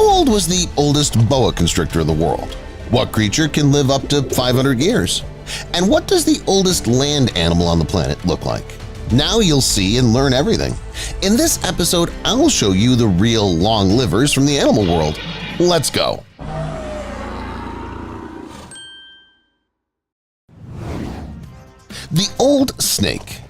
How old was the oldest boa constrictor in the world? What creature can live up to 500 years? And what does the oldest land animal on the planet look like? Now you'll see and learn everything. In this episode, I'll show you the real long livers from the animal world. Let's go! The old snake.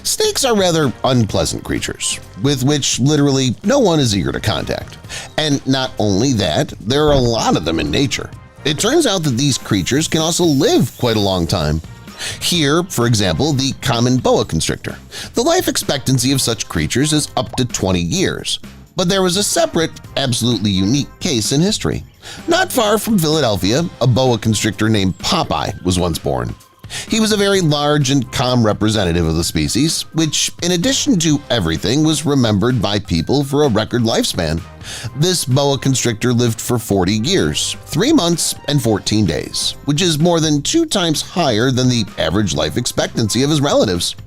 Snakes are rather unpleasant creatures, with which literally no one is eager to contact. And not only that, there are a lot of them in nature. It turns out that these creatures can also live quite a long time. Here, for example, the common boa constrictor. The life expectancy of such creatures is up to 20 years. But there was a separate, absolutely unique case in history. Not far from Philadelphia, a boa constrictor named Popeye was once born. He was a very large and calm representative of the species, which, in addition to everything, was remembered by people for a record lifespan. This boa constrictor lived for 40 years, 3 months, and 14 days, which is more than 2 times higher than the average life expectancy of his relatives.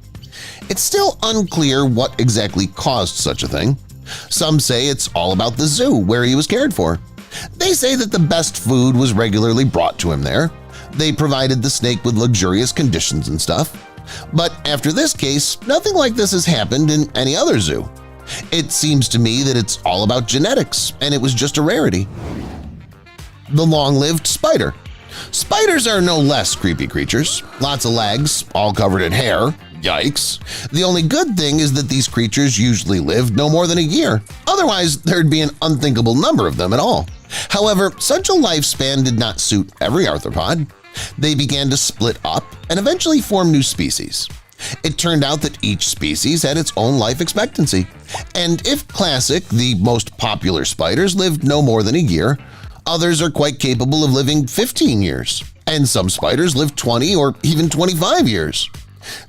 It's still unclear what exactly caused such a thing. Some say it's all about the zoo where he was cared for. They say that the best food was regularly brought to him there. They provided the snake with luxurious conditions and stuff. But after this case, nothing like this has happened in any other zoo. It seems to me that it's all about genetics, and it was just a rarity. The long-lived spider. Spiders are no less creepy creatures. Lots of legs, all covered in hair. Yikes. The only good thing is that these creatures usually live no more than a year. Otherwise, there'd be an unthinkable number of them at all. However, such a lifespan did not suit every arthropod. They began to split up and eventually form new species. It turned out that each species had its own life expectancy. And if classic, the most popular spiders lived no more than a year, others are quite capable of living 15 years. And some spiders live 20 or even 25 years.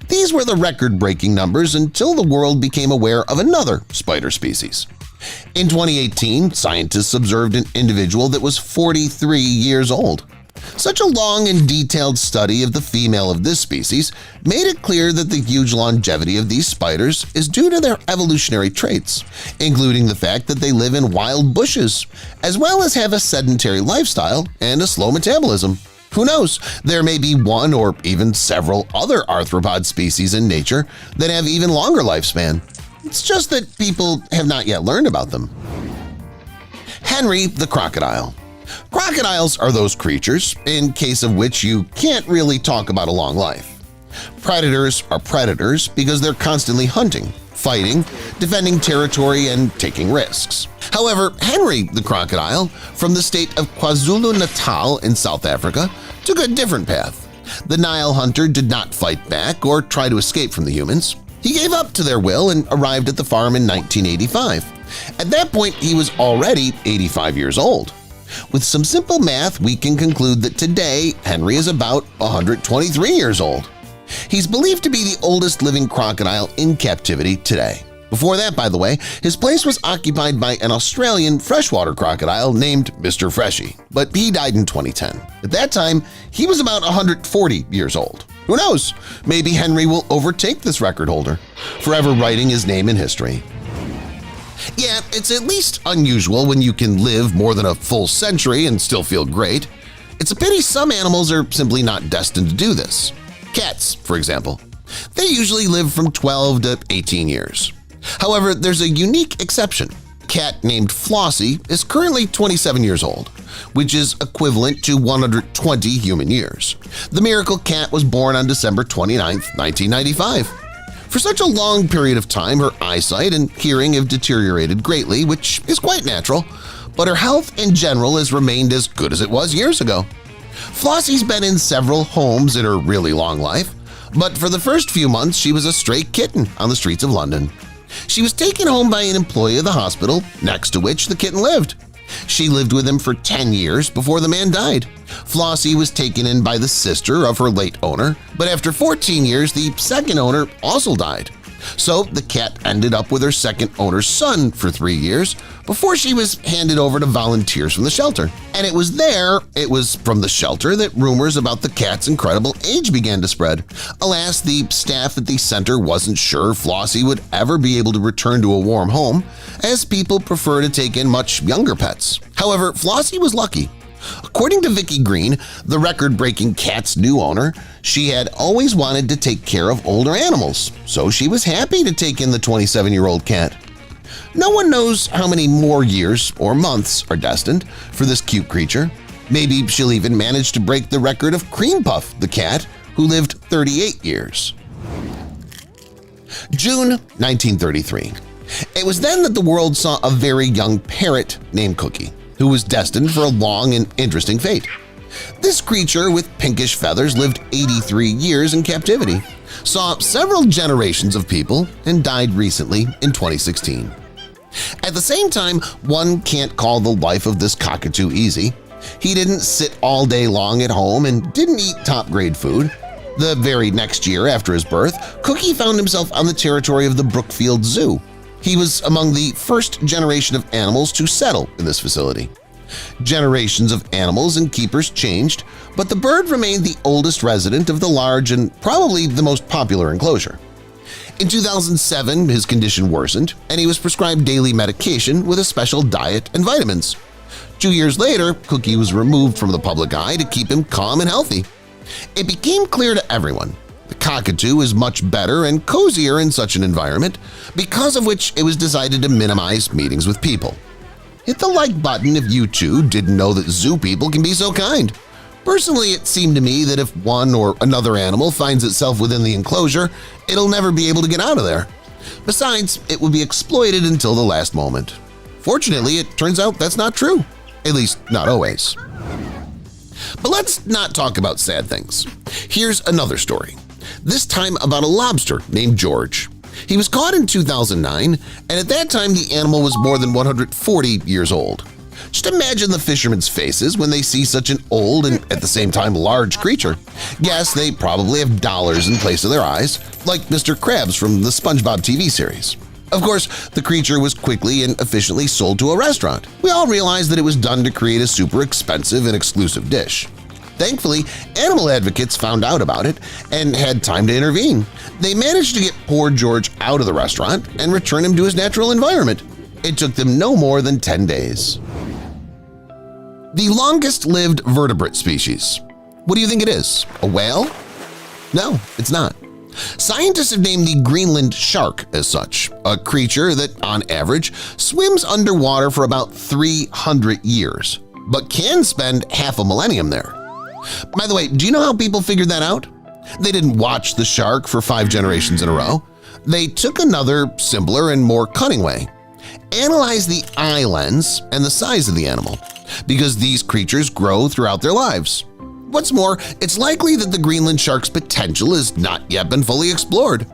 These were the record-breaking numbers until the world became aware of another spider species. In 2018, scientists observed an individual that was 43 years old. Such a long and detailed study of the female of this species made it clear that the huge longevity of these spiders is due to their evolutionary traits, including the fact that they live in wild bushes, as well as have a sedentary lifestyle and a slow metabolism. Who knows, there may be one or even several other arthropod species in nature that have even longer lifespan. It's just that people have not yet learned about them. Henry the crocodile. Crocodiles are those creatures, in case of which you can't really talk about a long life. Predators are predators because they're constantly hunting, fighting, defending territory, and taking risks. However, Henry the crocodile, from the state of KwaZulu-Natal in South Africa, took a different path. The Nile hunter did not fight back or try to escape from the humans. He gave up to their will and arrived at the farm in 1985. At that point, he was already 85 years old. With some simple math, we can conclude that today Henry is about 123 years old. He's believed to be the oldest living crocodile in captivity today. Before that, by the way, his place was occupied by an Australian freshwater crocodile named Mr. Freshie, but he died in 2010. At that time, he was about 140 years old. Who knows? Maybe Henry will overtake this record holder, forever writing his name in history. Yeah, it's at least unusual when you can live more than a full century and still feel great. It's a pity some animals are simply not destined to do this. Cats, for example. They usually live from 12 to 18 years. However, there's a unique exception. A cat named Flossie is currently 27 years old, which is equivalent to 120 human years. The miracle cat was born on December 29, 1995. For such a long period of time, her eyesight and hearing have deteriorated greatly, which is quite natural, but her health in general has remained as good as it was years ago. Flossie's been in several homes in her really long life, but for the first few months she was a stray kitten on the streets of London. She was taken home by an employee of the hospital, next to which the kitten lived. She lived with him for 10 years before the man died. Flossie was taken in by the sister of her late owner, but after 14 years, the second owner also died. So the cat ended up with her second owner's son for 3 years before she was handed over to volunteers from the shelter. And it was from the shelter that rumors about the cat's incredible age began to spread. Alas, the staff at the center wasn't sure Flossie would ever be able to return to a warm home, as people prefer to take in much younger pets. However, Flossie was lucky. According to Vicky Green, the record-breaking cat's new owner, she had always wanted to take care of older animals, so she was happy to take in the 27-year-old cat. No one knows how many more years or months are destined for this cute creature. Maybe she'll even manage to break the record of Cream Puff, the cat, who lived 38 years. June 1933. It was then that the world saw a very young parrot named Cookie, who was destined for a long and interesting fate. This creature with pinkish feathers lived 83 years in captivity, saw several generations of people, and died recently in 2016. At the same time, one can't call the life of this cockatoo easy. He didn't sit all day long at home and didn't eat top-grade food. The very next year after his birth, Cookie found himself on the territory of the Brookfield Zoo. He was among the first generation of animals to settle in this facility. Generations of animals and keepers changed, but the bird remained the oldest resident of the large and probably the most popular enclosure. In 2007, his condition worsened, and he was prescribed daily medication with a special diet and vitamins. 2 years later, Cookie was removed from the public eye to keep him calm and healthy. It became clear to everyone the cockatoo is much better and cozier in such an environment, because of which it was decided to minimize meetings with people. Hit the like button if you too didn't know that zoo people can be so kind. Personally, it seemed to me that if one or another animal finds itself within the enclosure, it'll never be able to get out of there. Besides, it would be exploited until the last moment. Fortunately, it turns out that's not true, at least not always. But let's not talk about sad things. Here's another story, this time about a lobster named George. He was caught in 2009, and at that time the animal was more than 140 years old. Just imagine the fishermen's faces when they see such an old and at the same time large creature. Yes, they probably have dollars in place of their eyes, like Mr. Krabs from the SpongeBob TV series. Of course, the creature was quickly and efficiently sold to a restaurant. We all realized that it was done to create a super expensive and exclusive dish. Thankfully, animal advocates found out about it and had time to intervene. They managed to get poor George out of the restaurant and return him to his natural environment. It took them no more than 10 days. The longest-lived vertebrate species. What do you think it is? A whale? No, it's not. Scientists have named the Greenland shark as such, a creature that, on average, swims underwater for about 300 years, but can spend half a millennium there. By the way, do you know how people figured that out? They didn't watch the shark for 5 generations in a row. They took another, simpler and more cunning way. Analyze the eye lens and the size of the animal, because these creatures grow throughout their lives. What's more, it's likely that the Greenland shark's potential has not yet been fully explored.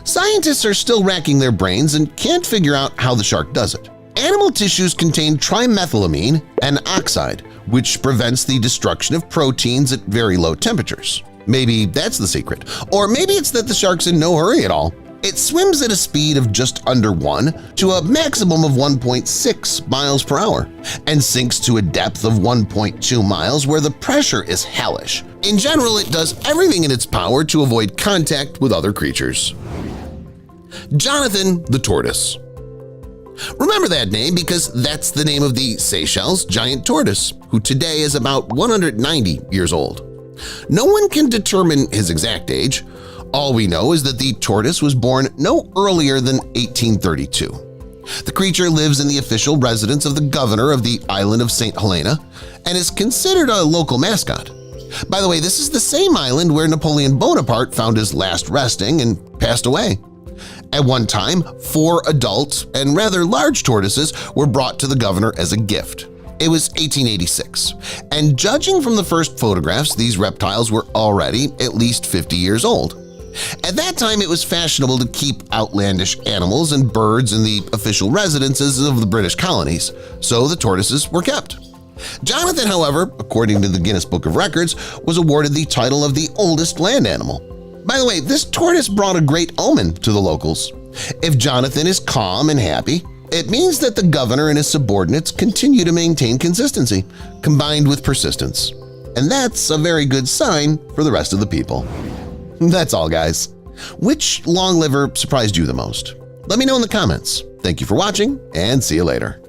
Scientists are still racking their brains and can't figure out how the shark does it. Animal tissues contain trimethylamine and oxide, which prevents the destruction of proteins at very low temperatures. Maybe that's the secret. Or maybe it's that the shark's in no hurry at all. It swims at a speed of just under 1 to a maximum of 1.6 miles per hour and sinks to a depth of 1.2 miles where the pressure is hellish. In general, it does everything in its power to avoid contact with other creatures. Jonathan the tortoise. Remember that name because that's the name of the Seychelles giant tortoise, who today is about 190 years old. No one can determine his exact age. All we know is that the tortoise was born no earlier than 1832. The creature lives in the official residence of the governor of the island of St. Helena and is considered a local mascot. By the way, this is the same island where Napoleon Bonaparte found his last resting and passed away. At one time, 4 adult and rather large tortoises were brought to the governor as a gift. It was 1886, and judging from the first photographs, these reptiles were already at least 50 years old. At that time, it was fashionable to keep outlandish animals and birds in the official residences of the British colonies, so the tortoises were kept. Jonathan, however, according to the Guinness Book of Records, was awarded the title of the oldest land animal. By the way, this tortoise brought a great omen to the locals. If Jonathan is calm and happy, it means that the governor and his subordinates continue to maintain consistency, combined with persistence. And that's a very good sign for the rest of the people. That's all, guys. Which long liver surprised you the most? Let me know in the comments. Thank you for watching, and see you later.